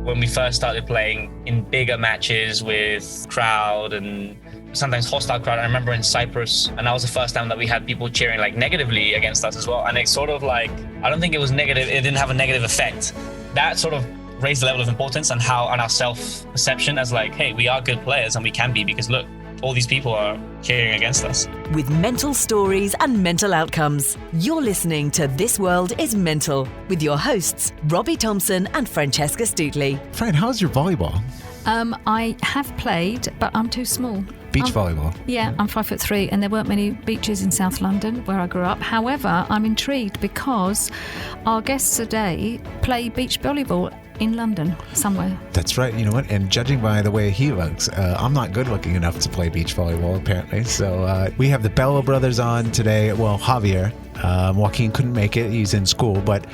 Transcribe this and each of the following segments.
when we first started playing in bigger matches with crowd and sometimes hostile crowd. I remember in Cyprus, and that was the first time that we had people cheering like negatively against us as well. And it's sort of like, I don't think it was negative. It didn't have a negative effect. That sort of raised the level of importance and our self-perception as like, hey, we are good players and we can be, because look, all these people are cheering against us. With mental stories and mental outcomes, you're listening to This World is Mental with your hosts, Robbie Thompson and Francesca Stutley. Fran, how's your volleyball? I have played, but I'm too small. Beach volleyball? Yeah, I'm 5'3", and there weren't many beaches in South London where I grew up. However, I'm intrigued because our guests today play beach volleyball in London somewhere. That's right. You know what? And judging by the way he looks, I'm not good looking enough to play beach volleyball, apparently. So we have the Bello Brothers on today. Well, Javier. Joaquin couldn't make it. He's in school, but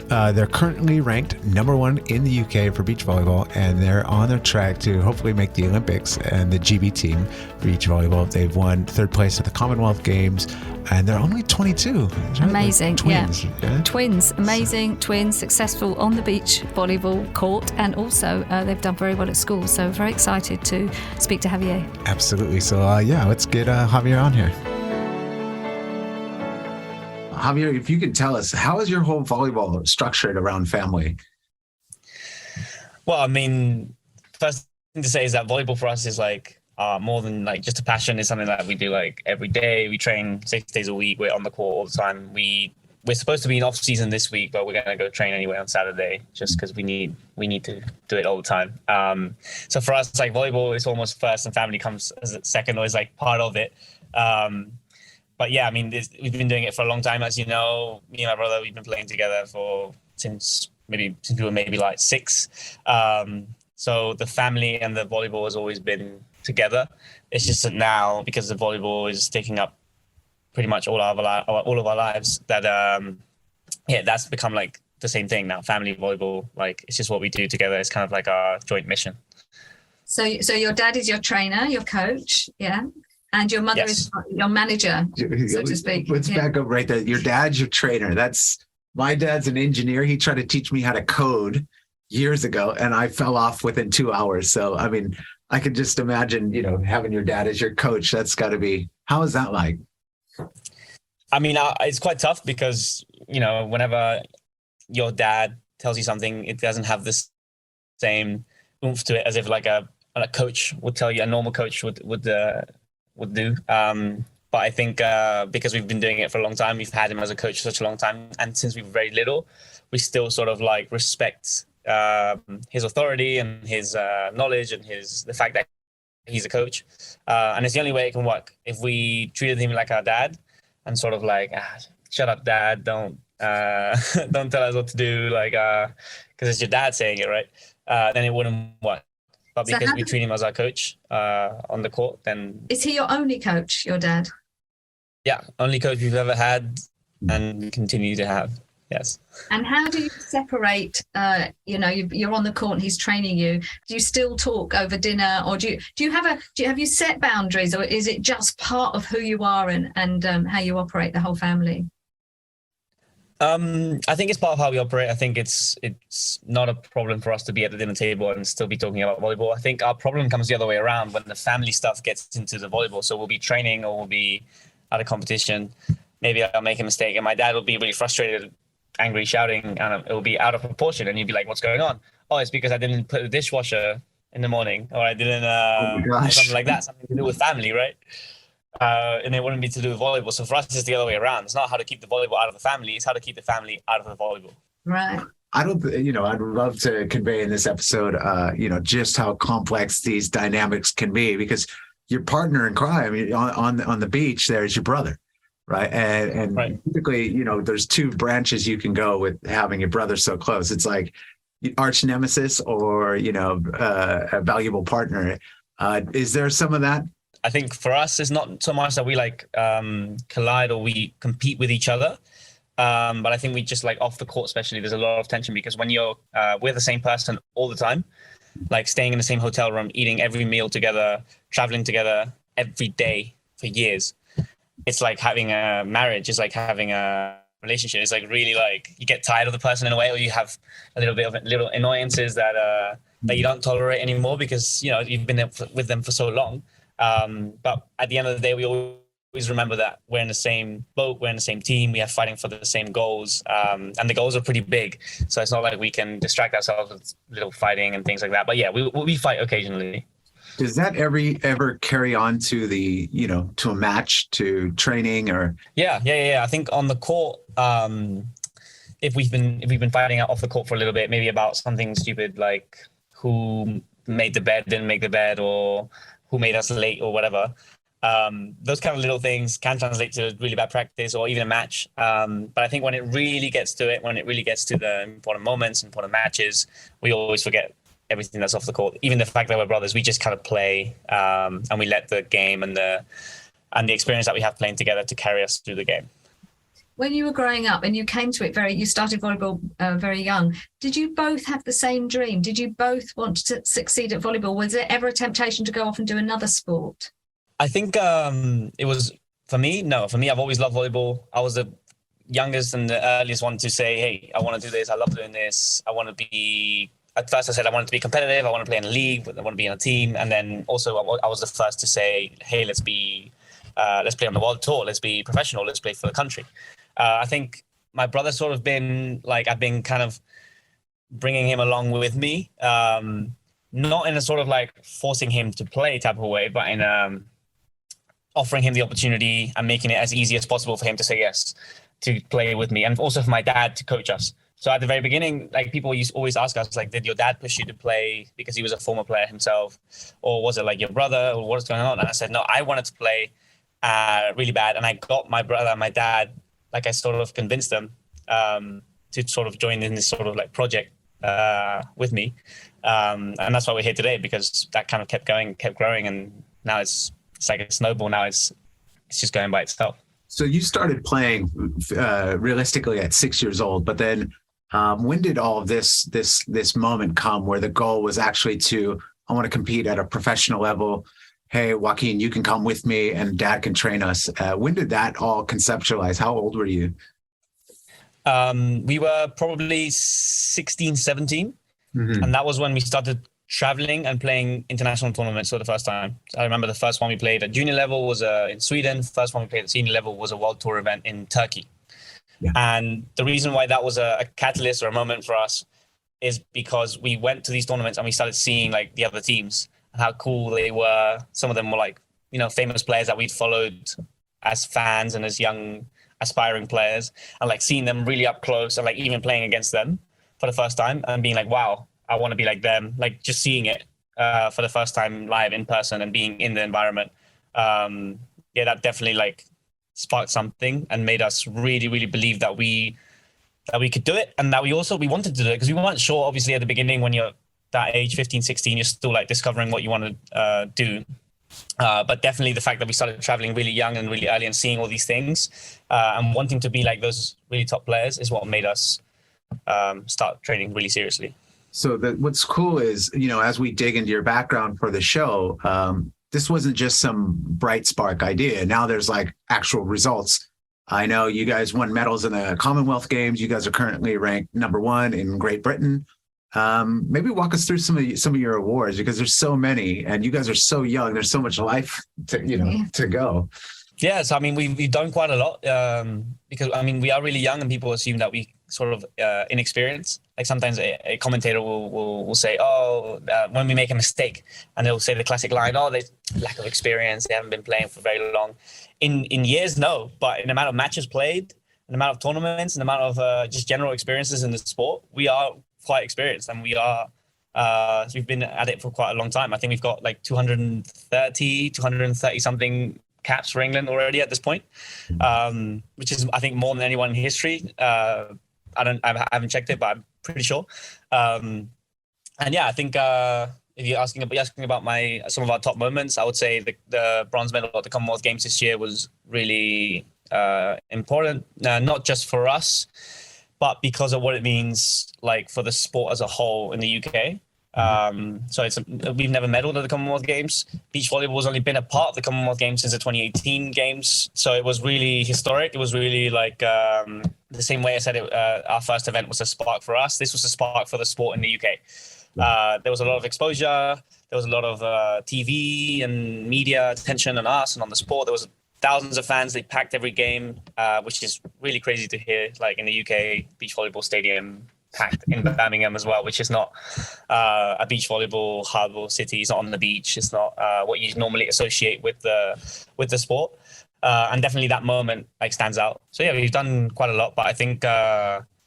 they're currently ranked number 1 in the UK for beach volleyball, and they're on their track to hopefully make the Olympics and the GB team for beach volleyball. They've won 3rd place at the Commonwealth Games, and they're only 22. Right? Amazing. Like twins. Yeah. Twins. Amazing twins, successful on the beach volleyball court, and also they've done very well at school. So very excited to speak to Javier. Absolutely. So let's get Javier on here. Javier, if you could tell us, how is your whole volleyball structured around family? Well, I mean, first thing to say is that volleyball for us is like more than like just a passion. It's something that we do like every day. We train 6 days a week. We're on the court all the time. We're supposed to be in off season this week, but we're gonna go train anyway on Saturday just because we need to do it all the time. So for us, like volleyball is almost first, and family comes as a second, or is like part of it. But yeah, I mean, we've been doing it for a long time. As you know, me and my brother, we've been playing together since we were maybe like 6. So the family and the volleyball has always been together. It's just that now, because the volleyball is taking up pretty much all of our lives, that that's become like the same thing now. Family volleyball, like it's just what we do together. It's kind of like our joint mission. So your dad is your trainer, your coach, yeah. And your mother is your manager, so to speak. Let's back up right there. Your dad's your trainer. My dad's an engineer. He tried to teach me how to code years ago, and I fell off within 2 hours. So, I mean, I could just imagine, having your dad as your coach. That's got to be, how is that like? I mean, it's quite tough because, whenever your dad tells you something, it doesn't have the same oomph to it as if like a coach would tell you, a normal coach would do. But I think because we've been doing it for a long time, we've had him as a coach for such a long time, and since we were very little, we still sort of like respect his authority and his knowledge and the fact that he's a coach, and it's the only way it can work. If we treated him like our dad and sort of like, shut up, dad, don't tell us what to do, like because it's your dad saying it, right? Then it wouldn't work. But because we treat him as our coach on the court, then... Is he your only coach, your dad? Yeah, only coach we've ever had and continue to have, yes. And how do you separate, you're on the court and he's training you. Do you still talk over dinner, or do you have you set boundaries, or is it just part of who you are and how you operate the whole family? I think it's part of how we operate. I think it's not a problem for us to be at the dinner table and still be talking about volleyball. I think our problem comes the other way around when the family stuff gets into the volleyball. So we'll be training or we'll be at a competition. Maybe I'll make a mistake and my dad will be really frustrated, angry, shouting, and it will be out of proportion. And you'd be like, what's going on? Oh, it's because I didn't put the dishwasher in the morning, or I didn't, or something like that, something to do with family, right? And it wouldn't be to do with volleyball. So for us, it's the other way around. It's not how to keep the volleyball out of the family. It's how to keep the family out of the volleyball. Right. I'd love to convey in this episode, just how complex these dynamics can be, because your partner in crime on the beach, there's your brother, right? And right. Typically, there's 2 branches you can go with having your brother so close. It's like arch nemesis or, a valuable partner. Is there some of that? I think for us, it's not so much that we collide or we compete with each other. But I think we just off the court, especially, there's a lot of tension because when you're with the same person all the time, like staying in the same hotel room, eating every meal together, traveling together every day for years, it's like having a marriage. It's like having a relationship. It's like really like you get tired of the person in a way, or you have a little bit of little annoyances that you don't tolerate anymore because you've been there with them for so long. But at the end of the day, we always remember that we're in the same boat, we're in the same team, we are fighting for the same goals, and the goals are pretty big. So it's not like we can distract ourselves with little fighting and things like that. But yeah, we fight occasionally. Does that ever carry on to to a match, to training, or? Yeah. I think on the court, if we've been fighting out off the court for a little bit, maybe about something stupid like who made the bed, didn't make the bed, or who made us late or whatever. Those kind of little things can translate to really bad practice or even a match. But I think when it really gets to the important moments, important matches, we always forget everything that's off the court. Even the fact that we're brothers, we just kind of play, and we let the game and the experience that we have playing together to carry us through the game. When you were growing up and you came to it you started volleyball very young, did you both have the same dream? Did you both want to succeed at volleyball? Was there ever a temptation to go off and do another sport? I think it was, for me, I've always loved volleyball. I was the youngest and the earliest one to say, hey, I want to do this. I love doing this. At first I said I wanted to be competitive. I want to play in a league. I want to be in a team. And then also I was the first to say, hey, let's play on the world tour. Let's be professional. Let's play for the country. I think my brother's sort of been like, I've been kind of bringing him along with me, not in a sort of like forcing him to play type of way, but in offering him the opportunity and making it as easy as possible for him to say yes to play with me, and also for my dad to coach us. So at the very beginning, like people used to always ask us, like, did your dad push you to play because he was a former player himself, or was it like your brother, or what's going on? And I said, no, I wanted to play really bad, and I got my brother and my dad, like I sort of convinced them to sort of join in this sort of like project with me, and that's why we're here today, because that kind of kept growing, and now it's like a snowball. Now it's just going by itself. So you started playing realistically at 6 years old, but then when did all of this moment come where the goal was actually I want to compete at a professional level? Hey, Joaquin, you can come with me and Dad can train us. When did that all conceptualize? How old were you? We were probably 16, 17. Mm-hmm. And that was when we started traveling and playing international tournaments for the first time. So I remember the first one we played at junior level was in Sweden. The first one we played at senior level was a world tour event in Turkey. Yeah. And the reason why that was a catalyst or a moment for us is because we went to these tournaments and we started seeing like the other teams and how cool they were. Some of them were like, famous players that we'd followed as fans and as young aspiring players, and like seeing them really up close and like even playing against them for the first time and being like, wow, I want to be like them. Like just seeing it for the first time live in person and being in the environment. That definitely like sparked something and made us really, really believe that we could do it, and that we wanted to do it, because we weren't sure, obviously, at the beginning when you're that age, 15, 16, you're still like discovering what you want to do. But definitely the fact that we started traveling really young and really early and seeing all these things and wanting to be like those really top players is what made us start training really seriously. So what's cool is, as we dig into your background for the show, this wasn't just some bright spark idea. Now there's like actual results. I know you guys won medals in the Commonwealth Games. You guys are currently ranked number 1 in Great Britain. Maybe walk us through some of your awards, because there's so many and you guys are so young. There's so much life to go. Yeah, so I mean, we've done quite a lot because I mean, we are really young and people assume that we sort of inexperienced. Like sometimes a commentator will say, when we make a mistake, and they'll say the classic line, there's lack of experience, they haven't been playing for very long. In years, no, but in the amount of matches played, in the amount of tournaments, and the amount of just general experiences in the sport, we are quite experienced, and we are we've been at it for quite a long time. I think we've got like 230 something caps for England already at this point, which is, I think, more than anyone in history. I haven't checked it, but I'm pretty sure. And yeah, I think if you're asking about some of our top moments, I would say the bronze medal at the Commonwealth Games this year was really important, not just for us, but because of what it means like for the sport as a whole in the UK. So we've never medaled at the Commonwealth Games. Beach volleyball has only been a part of the Commonwealth Games since the 2018 Games. So it was really historic. It was really like the same way I said it. Our first event was a spark for us. This was a spark for the sport in the UK. There was a lot of exposure. There was a lot of TV and media attention on us and on the sport. There was thousands of fans. They packed every game, which is really crazy to hear. Like in the UK, beach volleyball stadium packed in Birmingham as well, which is not a beach volleyball hub or city. It's not on the beach. It's not what you normally associate with the sport. And definitely that moment like stands out. So yeah, we've done quite a lot, but I think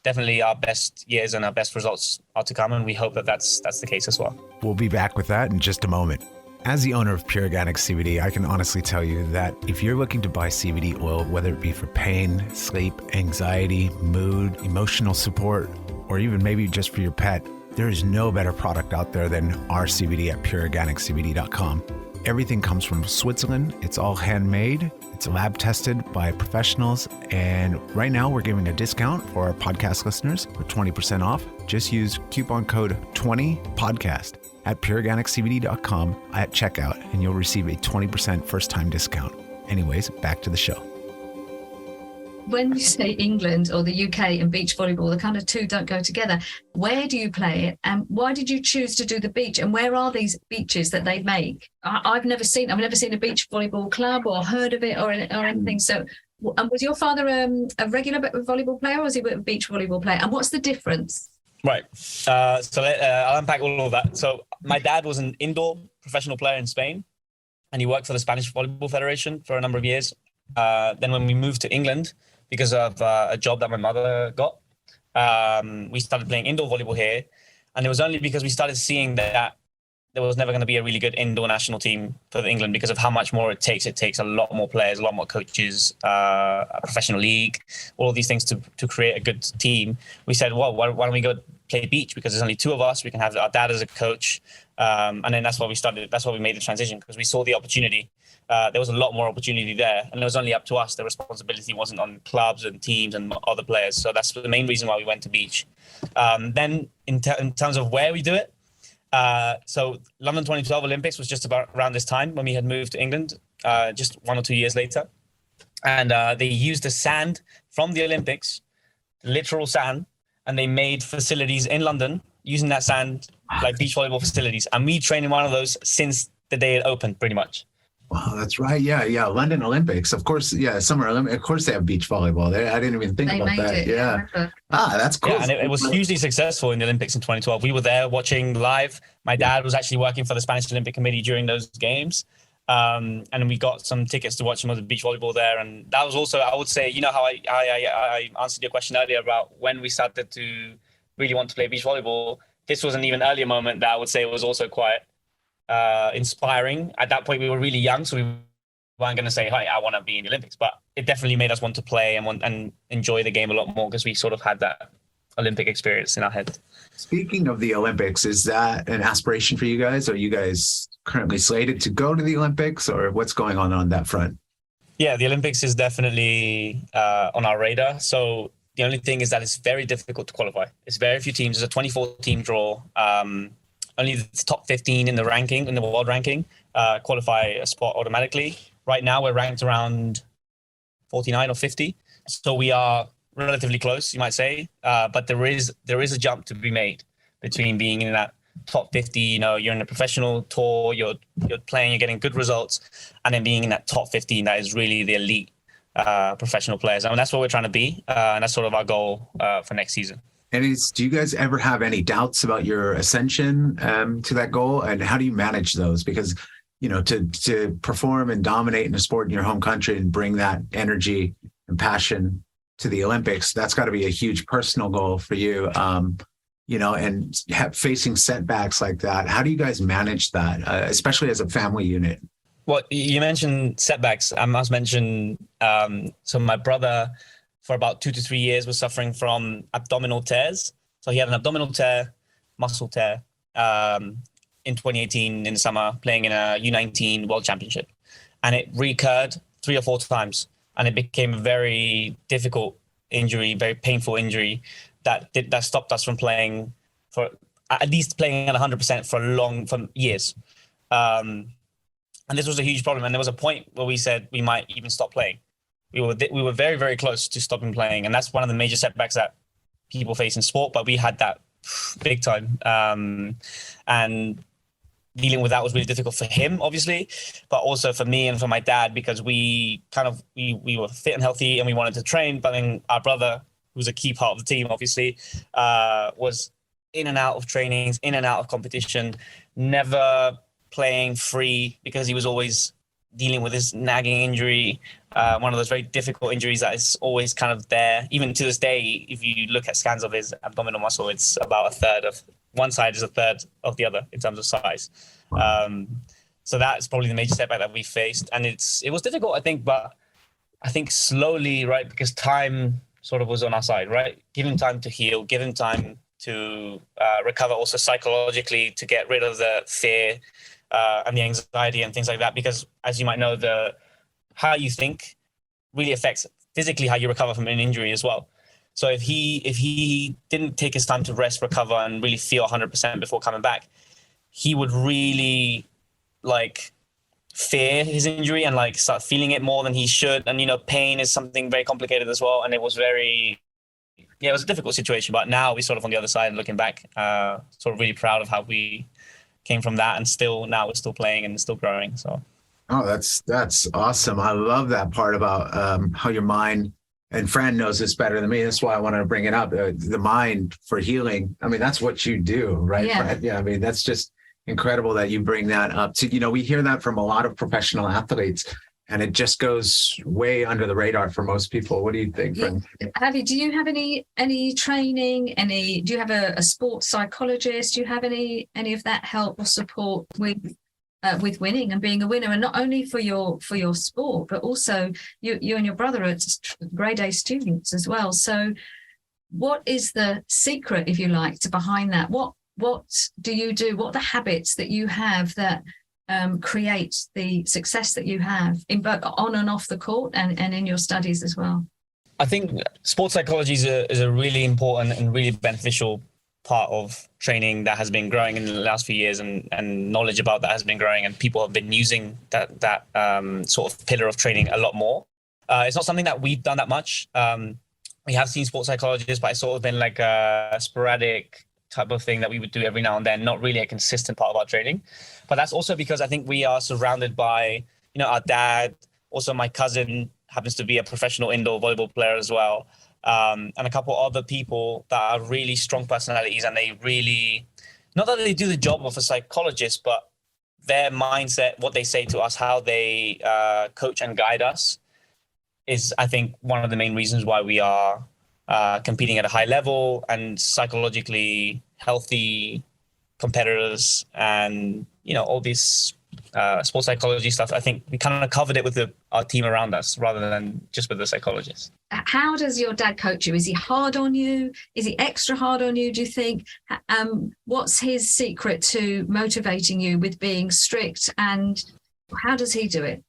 definitely our best years and our best results are to come, and we hope that that's the case as well. We'll be back with that in just a moment. As the owner of Pure Organic CBD, I can honestly tell you that if you're looking to buy CBD oil, whether it be for pain, sleep, anxiety, mood, emotional support, or even maybe just for your pet, there is no better product out there than our CBD at pureorganiccbd.com. Everything comes from Switzerland. It's all handmade. It's lab tested by professionals. And right now we're giving a discount for our podcast listeners with 20% off. Just use coupon code 20podcast at pureorganiccbd.com at checkout, and you'll receive a 20% first time discount. Anyways, back to the show. When you say England or the UK and beach volleyball, the kind of two don't go together. Where do you play it, and why did you choose to do the beach? And where are these beaches that they make? I've never seen a beach volleyball club or heard of it or anything. So, and was your father a regular volleyball player, or was he a beach volleyball player? And what's the difference? Right. So I'll unpack all of that. So my dad was an indoor professional player in Spain, and he worked for the Spanish Volleyball Federation for a number of years. Then when we moved to England, because of a job that my mother got, we started playing indoor volleyball here. And it was only because we started seeing that there was never going to be a really good indoor national team for England because of how much more it takes. It takes a lot more players, a lot more coaches, a professional league, all of these things to create a good team. We said, well, why don't we go play beach? Because there's only two of us. We can have our dad as a coach. And then that's why we started. That's why we made the transition, because we saw the opportunity. There was a lot more opportunity there, and it was only up to us. The responsibility wasn't on clubs and teams and other players. So that's the main reason why we went to beach. Then in terms of where we do it, so London 2012 Olympics was just about around this time when we had moved to England, just 1 or 2 years later. And they used the sand from the Olympics, literal sand, and they made facilities in London using that sand, like beach volleyball facilities. And we trained in one of those since the day it opened, pretty much. Wow, that's right. Yeah. London Olympics. Of course, Summer Olympics. Of course they have beach volleyball there. I didn't even think about that. Yeah. That's cool. Yeah, and it was hugely successful in the Olympics in 2012. We were there watching live. My dad was actually working for the Spanish Olympic Committee during those games. And we got some tickets to watch some of the beach volleyball there. And that was also, I would say, you know how I answered your question earlier about when we started to really want to play beach volleyball. This was an even earlier moment that I would say was also quite inspiring. At that point, we were really young, so we weren't going to say, "Hey, I want to be in the Olympics." But it definitely made us want to play and enjoy the game a lot more, because we sort of had that Olympic experience in our head. Speaking of the Olympics, is that an aspiration for you guys? Are you guys currently slated to go to the Olympics, or what's going on that front? Yeah, the Olympics is definitely on our radar. So the only thing is that it's very difficult to qualify. It's very few teams. There's a 24-team draw. Only the top 15 in the ranking, in the world ranking, qualify a spot automatically. Right now, we're ranked around 49 or 50. So we are relatively close, you might say. But there is a jump to be made between being in that top 50, you're in a professional tour, you're playing, you're getting good results, and then being in that top 15, that is really the elite professional players. I mean, that's what we're trying to be. And that's sort of our goal for next season. And do you guys ever have any doubts about your ascension to that goal? And how do you manage those? Because, to perform and dominate in a sport in your home country and bring that energy and passion to the Olympics, that's got to be a huge personal goal for you, and facing setbacks like that. How do you guys manage that, especially as a family unit? Well, you mentioned setbacks. I must mention, so my brother, for about 2 to 3 years, was suffering from abdominal tears. So he had an abdominal tear, muscle tear, in 2018 in the summer, playing in a U19 World Championship. And it recurred 3 or 4 times. And it became a very difficult injury, very painful injury that stopped us from playing for at least playing at 100% for years. And this was a huge problem. And there was a point where we said we might even stop playing. We were very, very close to stopping playing. And that's one of the major setbacks that people face in sport, but we had that big time. And dealing with that was really difficult for him, obviously, but also for me and for my dad, because we were fit and healthy and we wanted to train. But then our brother, who was a key part of the team, obviously, was in and out of trainings, in and out of competition, never playing free because he was always dealing with this nagging injury, one of those very difficult injuries that is always kind of there. Even to this day, if you look at scans of his abdominal muscle, it's about a third of one side is a third of the other in terms of size. So that's probably the major setback that we faced. And it was difficult, I think, but I think slowly, right, because time sort of was on our side, right? Give him time to heal, give him time to recover also psychologically, to get rid of the fear and the anxiety and things like that. Because as you might know, how you think really affects physically how you recover from an injury as well. So if he didn't take his time to rest, recover, and really feel 100% before coming back, he would really fear his injury and start feeling it more than he should. And pain is something very complicated as well. And it was it was a difficult situation. But now we're sort of on the other side, looking back, sort of really proud of how we came from that, and now we're still playing and still growing. So. Oh, that's awesome. I love that part about how your mind, and Fran knows this better than me. That's why I wanted to bring it up. The mind for healing. I mean, that's what you do, right? Yeah. Fran? Yeah. I mean, that's just incredible that you bring that up to, we hear that from a lot of professional athletes, and it just goes way under the radar for most people. What do you think, Fran? Javi, do you have any training? Do you have a sports psychologist? Do you have any of that help or support with winning and being a winner, and not only for your sport, but also you and your brother are grade A students as well. So what is the secret, if you like, to behind that? What do you do? What are the habits that you have that create the success that you have in both on and off the court and in your studies as well? I think sports psychology is a really important and really beneficial part of training that has been growing in the last few years, and knowledge about that has been growing, and people have been using that sort of pillar of training a lot more. It's not something that we've done that much. We have seen sports psychologists, but it's sort of been like a sporadic type of thing that we would do every now and then, not really a consistent part of our training. But that's also because I think we are surrounded by, our dad, also my cousin happens to be a professional indoor volleyball player as well. And a couple other people that are really strong personalities, and they really, not that they do the job of a psychologist, but their mindset, what they say to us, how they coach and guide us is, I think, one of the main reasons why we are competing at a high level and psychologically healthy competitors, and all these sports psychology stuff. I think we kind of covered it with our team around us rather than just with the psychologists. How does your dad coach you? Is he hard on you? Is he extra hard on you, do you think? What's his secret to motivating you with being strict, and how does he do it?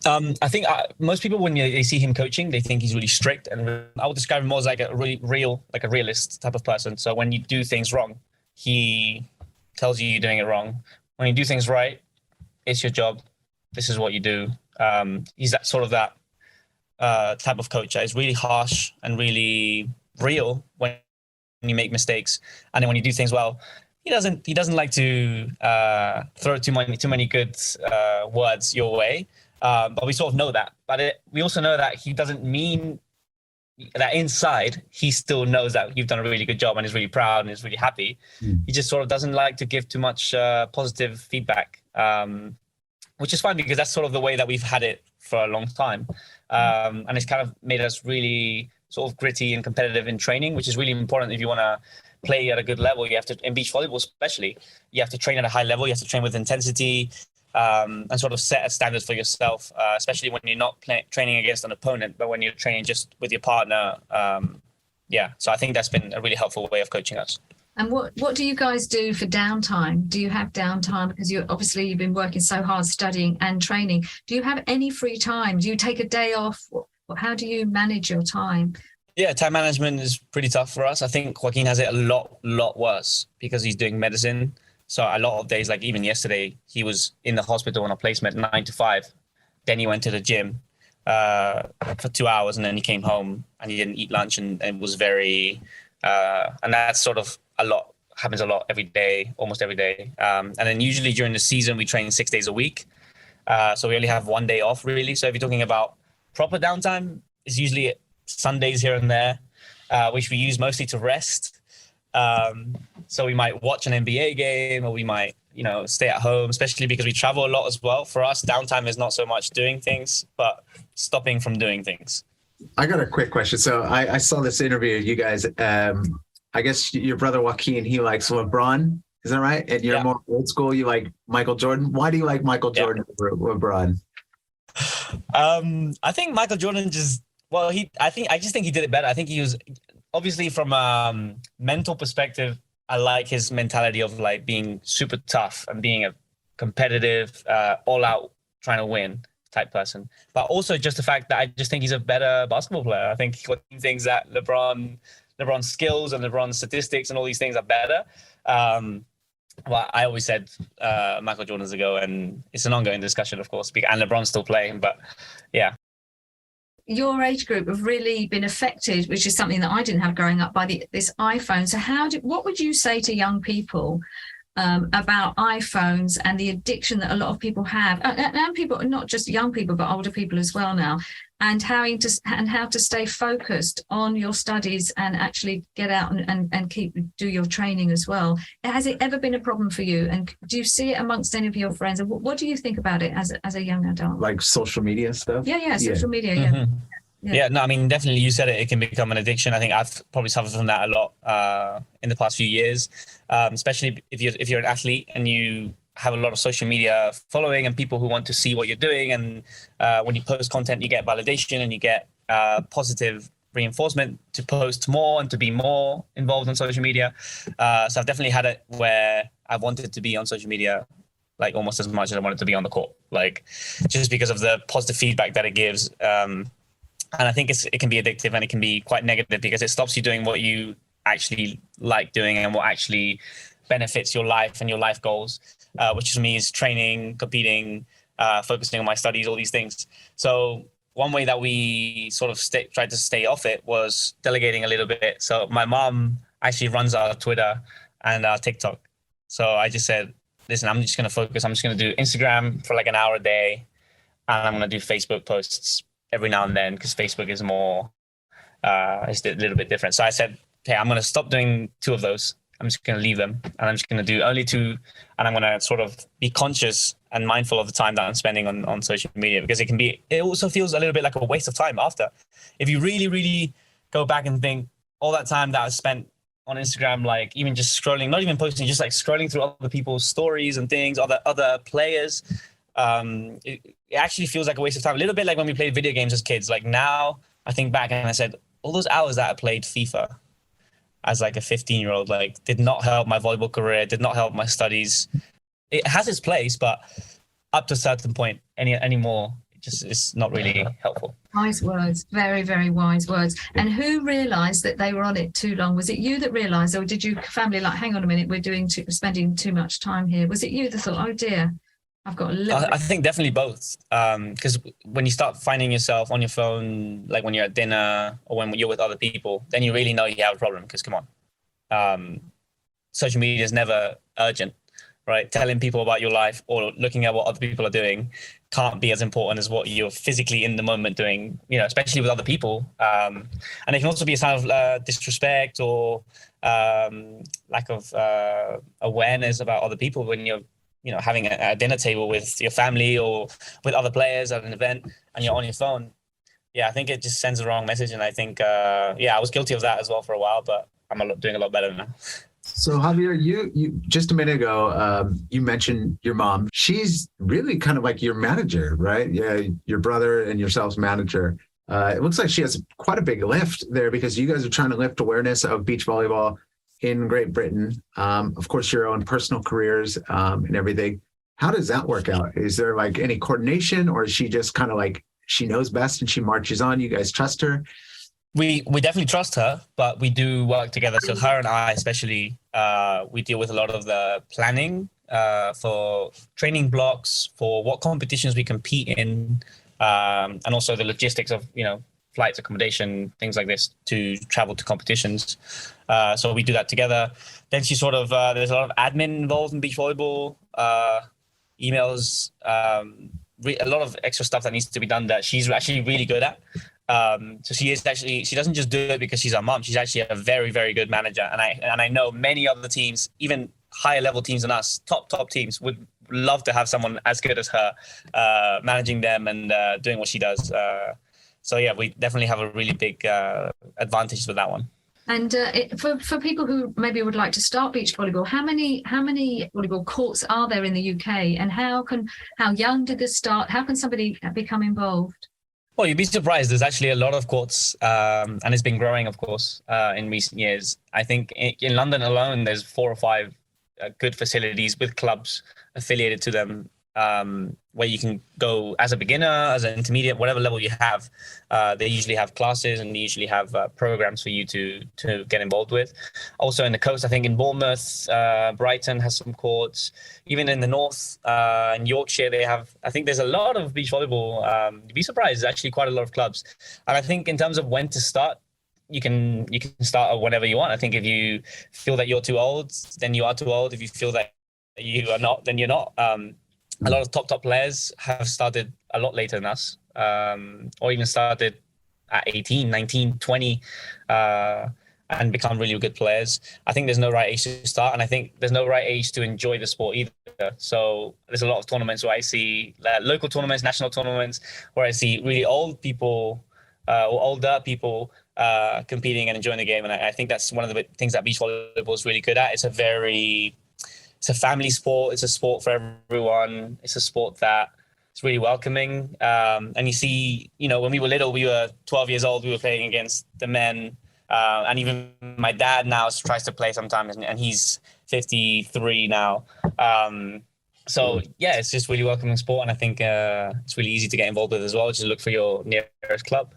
I think most people, when they see him coaching, they think he's really strict, and I would describe him more as like a really real, like a realist type of person. So when you do things wrong, he tells you you're doing it wrong. When you do things right, it's your job. This is what you do. He's that sort of that type of coach that is really harsh and really real when you make mistakes, and then when you do things well, he doesn't like to throw too many good words your way. But we sort of know that. But we also know that he doesn't mean that inside he still knows that you've done a really good job and is really proud and is really happy. He just sort of doesn't like to give too much positive feedback, which is fine because that's sort of the way that we've had it for a long time. And it's kind of made us really sort of gritty and competitive in training, which is really important if you want to play at a good level. You have to, in beach volleyball especially, you have to train at a high level. You have to train with intensity, and sort of set a standard for yourself, especially when you're not training against an opponent, but when you're training just with your partner. So I think that's been a really helpful way of coaching us. And what do you guys do for downtime? Do you have downtime? Because you've been working so hard studying and training. Do you have any free time? Do you take a day off? How do you manage your time? Yeah, time management is pretty tough for us. I think Joaquin has it a lot worse because he's doing medicine. So a lot of days, like even yesterday, he was in the hospital on a placement 9 to 5. Then he went to the gym for 2 hours, and then he came home and he didn't eat lunch, and it was very, and that's sort of happens a lot every day, almost every day. And then usually during the season, we train 6 days a week. So we only have 1 day off really. So if you're talking about proper downtime, it's usually Sundays here and there, which we use mostly to rest. So we might watch an NBA game, or we might, stay at home, especially because we travel a lot as well. For us, downtime is not so much doing things, but stopping from doing things. I got a quick question. So I saw this interview of you guys. I guess your brother Joaquin, he likes LeBron. Is that right? And you're more old school. You like Michael Jordan. Why do you like Michael Jordan over LeBron? I think Michael Jordan I just think he did it better. I think he was, obviously from a mental perspective, I like his mentality of like being super tough and being a competitive, all out trying to win type person. But also just the fact that I just think he's a better basketball player. I think he thinks that LeBron's skills and LeBron's statistics and all these things are better. Well, I always said Michael Jordan's a go, and it's an ongoing discussion, of course, and LeBron's still playing, but yeah. Your age group have really been affected, which is something that I didn't have growing up, by this iPhone. So what would you say to young people about iPhones and the addiction that a lot of people have, and people, not just young people, but older people as well now, and how to stay focused on your studies and actually get out and do your training as well? Has it ever been a problem for you? And do you see it amongst any of your friends? And what do you think about it as a young adult? Like social media stuff? Yeah, social media, Mm-hmm. Yeah, no, I mean, definitely you said it can become an addiction. I think I've probably suffered from that a lot in the past few years, especially if you're an athlete and you have a lot of social media following and people who want to see what you're doing. And when you post content, you get validation and you get positive reinforcement to post more and to be more involved on social media. So I've definitely had it where I wanted to be on social media like almost as much as I wanted to be on the court, like just because of the positive feedback that it gives. And I think it can be addictive, and it can be quite negative because it stops you doing what you actually like doing and what actually benefits your life and your life goals, which for me is training, competing, focusing on my studies, all these things. So one way that we sort of tried to stay off it was delegating a little bit. So my mom actually runs our Twitter and our TikTok. So I just said, listen, I'm just going to focus. I'm just going to do Instagram for like an hour a day, and I'm going to do Facebook posts every now and then because Facebook is more, it's a little bit different. So I said, hey, I'm going to stop doing 2 of those. I'm just going to leave them, and I'm just going to do only 2, and I'm going to sort of be conscious and mindful of the time that I'm spending on social media, because it also feels a little bit like a waste of time after. If you really, really go back and think all that time that I spent on Instagram, like even just scrolling, not even posting, just like scrolling through other people's stories and things, other players, it actually feels like a waste of time. A little bit like when we played video games as kids. Like now I think back and I said, all those hours that I played FIFA as like a 15-year-old, like did not help my volleyball career, did not help my studies. It has its place, but up to a certain point, any more, it's not really helpful. Wise words, very, very wise words. And who realised that they were on it too long? Was it you that realised, or did your family like, hang on a minute, we're spending too much time here? Was it you that thought, oh dear, I've got a little I think definitely both. Because when you start finding yourself on your phone, like when you're at dinner or when you're with other people, then you really know you have a problem. Because come on, social media is never urgent, right? Telling people about your life or looking at what other people are doing can't be as important as what you're physically in the moment doing, especially with other people. And it can also be a sign of disrespect or lack of awareness about other people when you're having a dinner table with your family or with other players at an event and you're on your phone. Yeah, I think it just sends the wrong message. And I think, I was guilty of that as well for a while, but I'm doing a lot better now. So Javier, you just a minute ago, you mentioned your mom. She's really kind of like your manager, right? Yeah, your brother and yourself's manager. It looks like she has quite a big lift there because you guys are trying to lift awareness of beach volleyball in Great Britain. Of course, your own personal careers and everything. How does that work out? Is there like any coordination, or is she just kind of like, she knows best and she marches on, you guys trust her? We definitely trust her, but we do work together. So her and I, especially, we deal with a lot of the planning for training blocks, for what competitions we compete in, and also the logistics of flights, accommodation, things like this to travel to competitions. So we do that together. Then she sort of there's a lot of admin involved in beach volleyball, emails, a lot of extra stuff that needs to be done that she's actually really good at. So she doesn't just do it because she's our mom. She's actually a very, very good manager. And I know many other teams, even higher level teams than us, top teams, would love to have someone as good as her managing them and doing what she does. So yeah, we definitely have a really big advantage with that one. And for people who maybe would like to start beach volleyball, how many volleyball courts are there in the UK, and how young did this start? How can somebody become involved? Well, you'd be surprised. There's actually a lot of courts, and it's been growing, of course, in recent years. I think in London alone, there's 4 or 5 good facilities with clubs affiliated to them, where you can go as a beginner, as an intermediate, whatever level you have. They usually have classes and they usually have programs for you to get involved with. Also in the coast, I think in Bournemouth, Brighton has some courts. Even in the north, in Yorkshire, they have, I think there's a lot of beach volleyball. You'd be surprised, there's actually quite a lot of clubs. And I think in terms of when to start, you can start whenever you want. I think if you feel that you're too old, then you are too old. If you feel that you are not, then you're not. A lot of top players have started a lot later than us, or even started at 18, 19, 20, and become really good players. I think there's no right age to start, and I think there's no right age to enjoy the sport either. So there's a lot of tournaments where I see local tournaments, national tournaments, where I see really old people or older people competing and enjoying the game. And I think that's one of the things that beach volleyball is really good at. It's a family sport. It's a sport for everyone. It's a sport that is really welcoming. And you see, when we were little, we were 12 years old, we were playing against the men. And even my dad now tries to play sometimes, and he's 53 now. So yeah, it's just really welcoming sport. And I think it's really easy to get involved with as well. Just look for your nearest club.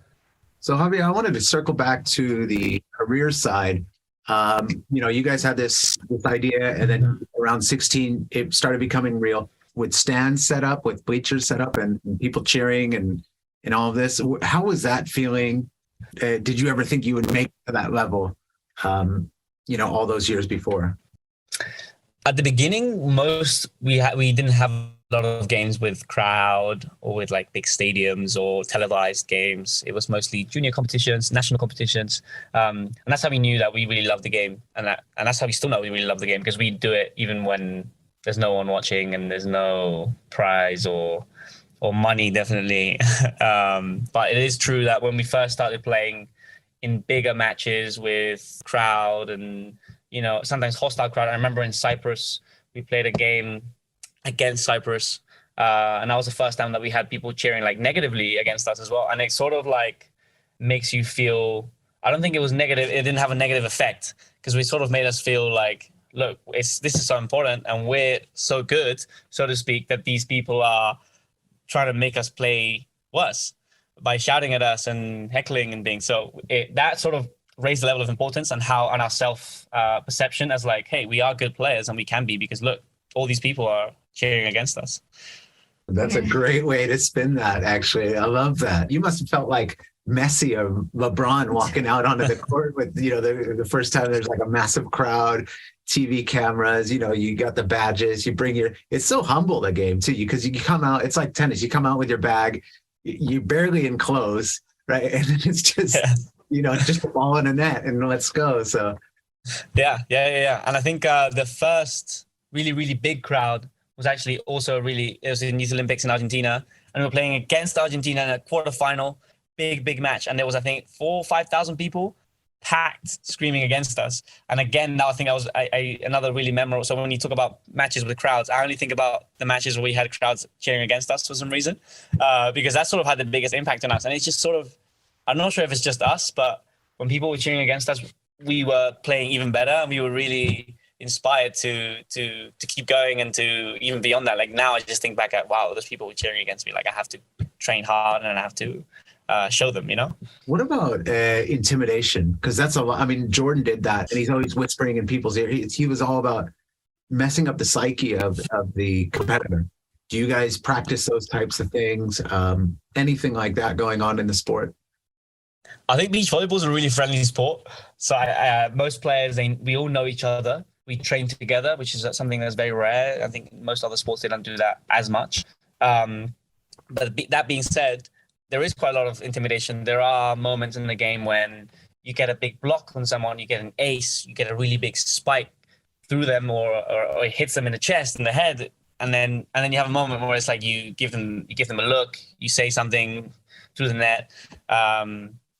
So Javier, I wanted to circle back to the career side. You guys had this idea, and then around 16, it started becoming real with stands set up, with bleachers set up, and people cheering and all of this. How was that feeling? Did you ever think you would make to that level? All those years before. At the beginning, we didn't have a lot of games with crowd or with like big stadiums or televised games. It was mostly junior competitions, national competitions, and that's how we knew that we really loved the game, and that's how we still know we really love the game, because we do it even when there's no one watching and there's no prize or money, definitely. But it is true that when we first started playing in bigger matches with crowd and sometimes hostile crowd. I remember in Cyprus we played a game against Cyprus, and that was the first time that we had people cheering like negatively against us as well, and it sort of like makes you feel, I don't think it was negative, it didn't have a negative effect, because we sort of made us feel like, look, this is so important and we're so good, so to speak, that these people are trying to make us play worse by shouting at us and heckling and being so. That sort of raised the level of importance and our self perception as like, hey, we are good players and we can be, because look, all these people are cheering against us. That's a great way to spin that, actually. I love that. You must have felt like Messi or LeBron walking out onto the court with, the first time there's like a massive crowd, TV cameras, you got the badges, it's so humble, the game too, because you come out, it's like tennis, you come out with your bag, you're barely in clothes, right? And it's just, just a ball in a net and let's go. So. Yeah. And I think the first really, really big crowd was actually also it was in Youth Olympics in Argentina, and we were playing against Argentina in a quarterfinal, big match. And there was, I think, 4,000 or 5,000 people packed screaming against us. And again, now I think that was another really memorable. So when you talk about matches with crowds, I only think about the matches where we had crowds cheering against us for some reason, because that sort of had the biggest impact on us. And it's just sort of, I'm not sure if it's just us, but when people were cheering against us, we were playing even better, and we were really inspired to keep going and to even beyond that. Like now I just think back at, wow, those people were cheering against me. Like I have to train hard and I have to show them, you know? What about intimidation? Because that's a lot. I mean, Jordan did that, and he's always whispering in people's ear. He was all about messing up the psyche of the competitor. Do you guys practice those types of things? Anything like that going on in the sport? I think beach volleyball is a really friendly sport. So most players, we all know each other. We train together, which is something that's very rare. I think most other sports, they don't do that as much. But that being said, there is quite a lot of intimidation. There are moments in the game when you get a big block on someone, you get an ace, you get a really big spike through them, or it hits them in the chest, in the head, and then you have a moment where it's like you give them a look, you say something through the net.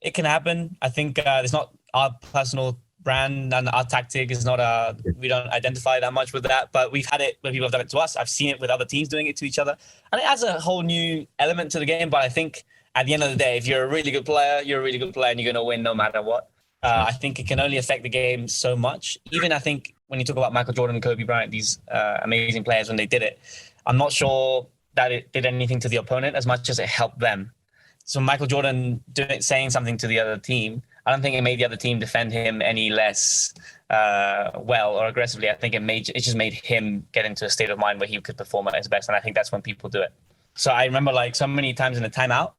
It can happen. I think it's not our personal brand, and our tactic is not we don't identify that much with that, but we've had it where people have done it to us. I've seen it with other teams doing it to each other, and it adds a whole new element to the game. But I think at the end of the day, if you're a really good player, you're a really good player, and you're going to win no matter what. I think it can only affect the game so much. Even I think when you talk about Michael Jordan and Kobe Bryant, these amazing players, when they did it, I'm not sure that it did anything to the opponent as much as it helped them. So Michael Jordan saying something to the other team, I don't think it made the other team defend him any less well or aggressively. I think it just made him get into a state of mind where he could perform at his best. And I think that's when people do it. So I remember like so many times in a timeout,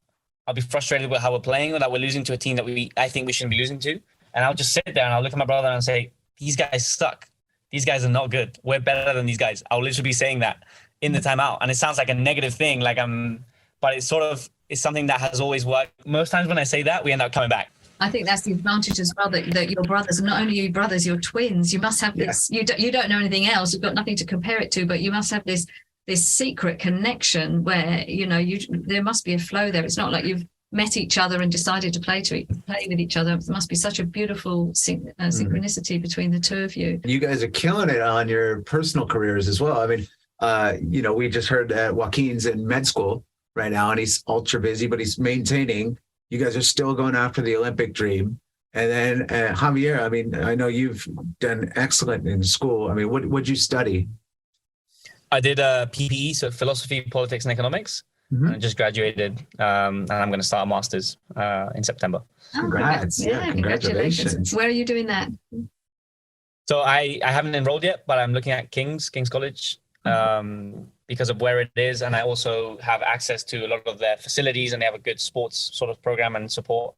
I'll be frustrated with how we're playing, or that we're losing to a team that I think we shouldn't be losing to. And I'll just sit there and I'll look at my brother and say, these guys suck. These guys are not good. We're better than these guys. I'll literally be saying that in the timeout. And it sounds like a negative thing, but it's something that has always worked. Most times when I say that, we end up coming back. I think that's the advantage as well, that your brothers, and not only your brothers, your twins, you must have this, you don't know anything else. You've got nothing to compare it to, but you must have this secret connection where, there must be a flow there. It's not like you've met each other and decided to play with each other. There must be such a beautiful synchronicity between the two of you. You guys are killing it on your personal careers as well. I mean, we just heard that Joaquin's in med school right now, and he's ultra busy, but he's maintaining. You guys are still going after the Olympic dream. And then Javier, I mean, I know you've done excellent in school. I mean, what'd you study? I did PPE, so philosophy, politics, and economics. Mm-hmm. I just graduated, and I'm going to start a master's in September. Congrats. Yeah, congratulations. Where are you doing that? So I haven't enrolled yet, but I'm looking at King's College because of where it is. And I also have access to a lot of their facilities, and they have a good sports sort of program and support,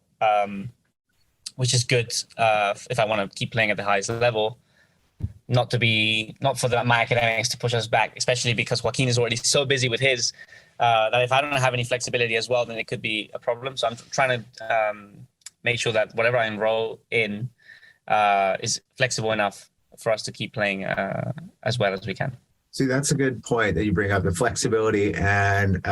which is good if I want to keep playing at the highest level. Not for my academics to push us back, especially because Joaquin is already so busy with his that if I don't have any flexibility as well, then it could be a problem. So I'm trying to make sure that whatever I enroll in is flexible enough for us to keep playing as well as we can. See, that's a good point that you bring up, the flexibility and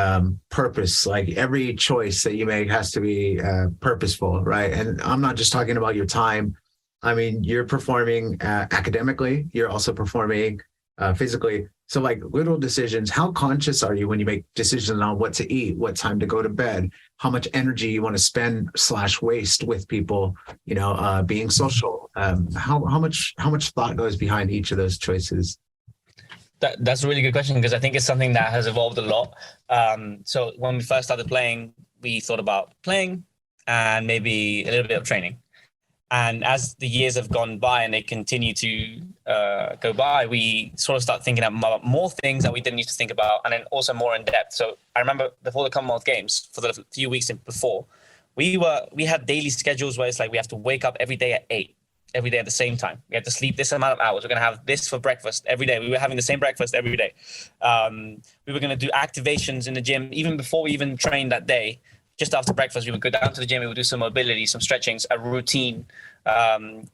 purpose. Like every choice that you make has to be purposeful, right? And I'm not just talking about your time. I mean, you're performing academically, you're also performing physically. So like little decisions, how conscious are you when you make decisions on what to eat, what time to go to bed, how much energy you want to spend / waste with people, being social? How much thought goes behind each of those choices? That's a really good question, because I think it's something that has evolved a lot. So when we first started playing, we thought about playing and maybe a little bit of training. And as the years have gone by and they continue to go by, we sort of start thinking about more things that we didn't used to think about, and then also more in depth. So I remember before the Commonwealth Games, for the few weeks before, we had daily schedules where it's like we have to wake up every day at 8, every day at the same time. We have to sleep this amount of hours. We're going to have this for breakfast every day. We were having the same breakfast every day. We were going to do activations in the gym even before we even trained that day. Just after breakfast, we would go down to the gym. We would do some mobility, some stretchings, a routine.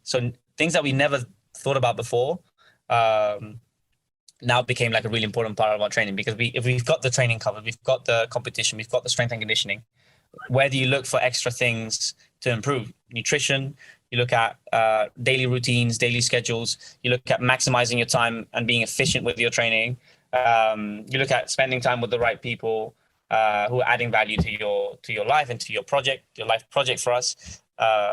So things that we never thought about before now became like a really important part of our training, because if we've got the training covered, we've got the competition, we've got the strength and conditioning. Where do you look for extra things to improve? Nutrition. You look at daily routines, daily schedules. You look at maximizing your time and being efficient with your training. You look at spending time with the right people who are adding value to your life and to your life project for us.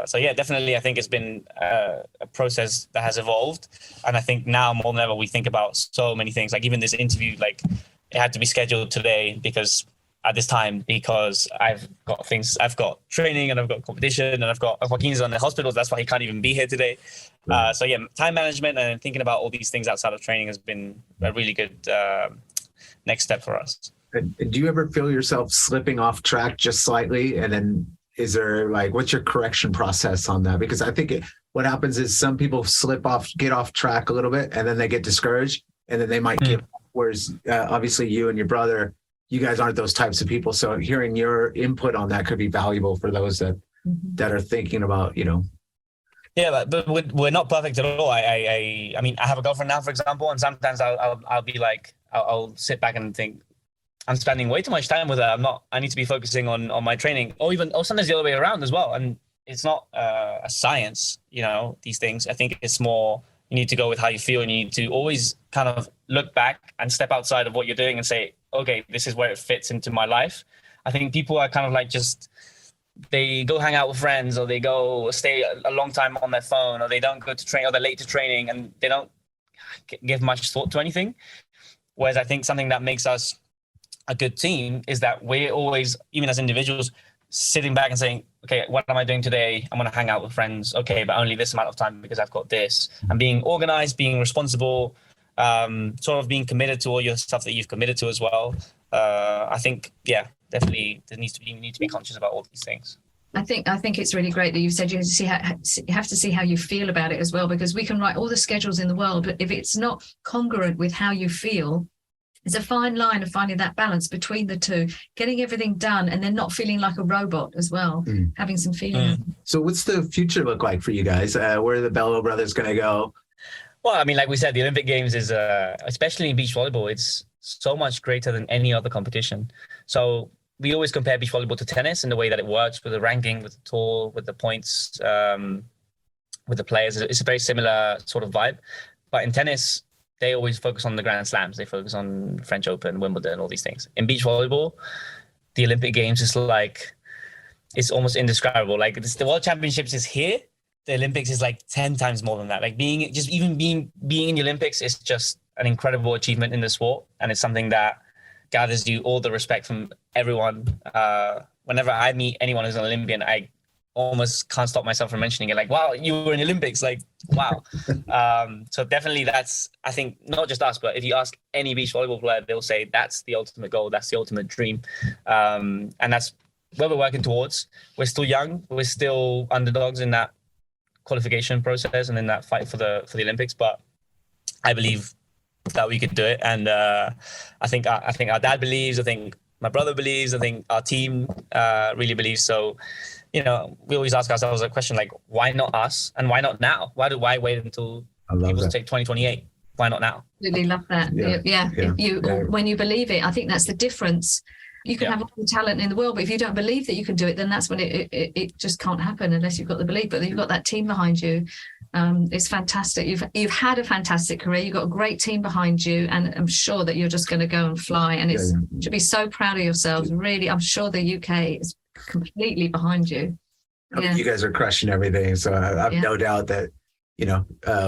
So yeah, definitely, I think it's been a process that has evolved. And I think now more than ever, we think about so many things. Like even this interview, like it had to be scheduled today because at this time because I've got training and I've got competition and I've got Joaquin's on the hospital. That's why he can't even be here today. Right. So yeah, time management and thinking about all these things outside of training has been a really good next step for us. And do you ever feel yourself slipping off track just slightly? And then is there what's your correction process on that? Because I think what happens is some people get off track a little bit and then they get discouraged and then they might give up. Whereas obviously you and your brother, you guys aren't those types of people. So hearing your input on that could be valuable for those that are thinking about, Yeah, but we're not perfect at all. I mean, I have a girlfriend now, for example, and sometimes I'll be like, I'll sit back and think, I'm spending way too much time with her. I need to be focusing on my training, or sometimes the other way around as well. And it's not a science, these things. I think it's more, you need to go with how you feel, and you need to always kind of look back and step outside of what you're doing and say, okay, this is where it fits into my life. I think people are kind of like they go hang out with friends, or they go stay a long time on their phone, or they don't go to train, or they're late to training, and they don't give much thought to anything. Whereas I think something that makes us a good team is that we're always, even as individuals, sitting back and saying, okay, what am I doing today? I'm going to hang out with friends. Okay, but only this amount of time because I've got this. And being organized, being responsible, sort of being committed to all your stuff that you've committed to as well. I think, yeah, definitely you need to be conscious about all these things. I think it's really great that you've said you have to see how you feel about it as well, because we can write all the schedules in the world, but if it's not congruent with how you feel, there's a fine line of finding that balance between the two, getting everything done and then not feeling like a robot as well, having some feeling. So what's the future look like for you guys? Where are the Bello Brothers going to go? Well, I mean, like we said, the Olympic Games is, especially in beach volleyball, it's so much greater than any other competition. So we always compare beach volleyball to tennis in the way that it works with the ranking, with the tour, with the points, with the players. It's a very similar sort of vibe. But in tennis, they always focus on the Grand Slams. They focus on French Open, Wimbledon, all these things. In beach volleyball, the Olympic Games is it's almost indescribable. Like the World Championships is here. The Olympics is like 10 times more than that. Like being in the Olympics is just an incredible achievement in the sport. And it's something that gathers you all the respect from everyone. Whenever I meet anyone who's an Olympian, I almost can't stop myself from mentioning it. Like, wow, you were in the Olympics. Like, wow. So definitely that's, I think, not just us, but if you ask any beach volleyball player, they'll say that's the ultimate goal. That's the ultimate dream. And that's where we're working towards. We're still young. We're still underdogs in that qualification process and in that fight for the Olympics. But I believe that we could do it. And I think our dad believes, I think my brother believes, I think our team really believes. So, we always ask ourselves a question like, why not us? And why not now? Why wait until people take 2028? Why not now? Really love that. Yeah. When you believe it, I think that's the difference. You can have all the talent in the world, but if you don't believe that you can do it, then that's when it just can't happen unless you've got the belief. But you've got that team behind you. It's fantastic. You've had a fantastic career. You've got a great team behind you, and I'm sure that you're just going to go and fly. And you should be so proud of yourselves. Really, I'm sure the UK is completely behind you. You guys are crushing everything. So I've no doubt that,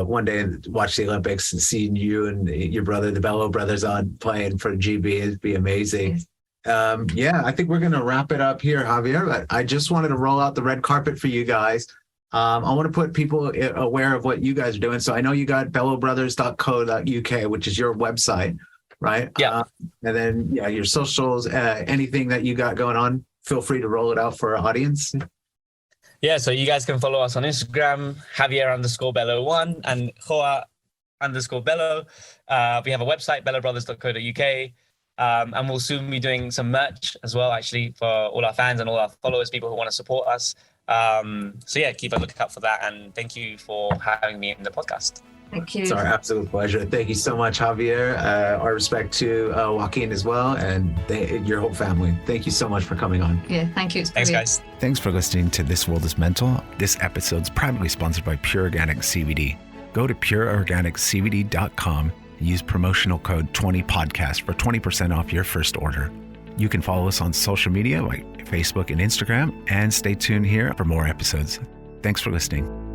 one day watch the Olympics and seeing you and your brother, the Bello Brothers, on playing for GB would be amazing. Yes. I think we're going to wrap it up here, Javier. But I just wanted to roll out the red carpet for you guys. I want to put people aware of what you guys are doing. So I know you got bellobrothers.co.uk, which is your website, right? Yeah. And then, your socials, anything that you got going on, feel free to roll it out for our audience. Yeah, so you guys can follow us on Instagram, Javier_Bello1 and Joa_Bello. We have a website, bellobrothers.co.uk. And we'll soon be doing some merch as well, actually, for all our fans and all our followers, people who want to support us. Keep a lookout for that. And thank you for having me in the podcast. Thank you. It's our absolute pleasure. Thank you so much, Javier. Our respect to Joaquin as well, and your whole family. Thank you so much for coming on. Yeah, thank you. Thanks, guys. Thanks for listening to This World is Mental. This episode's proudly sponsored by Pure Organic CBD. Go to pureorganiccbd.com and use promotional code 20podcast for 20% off your first order. You can follow us on social media like Facebook and Instagram, and stay tuned here for more episodes. Thanks for listening.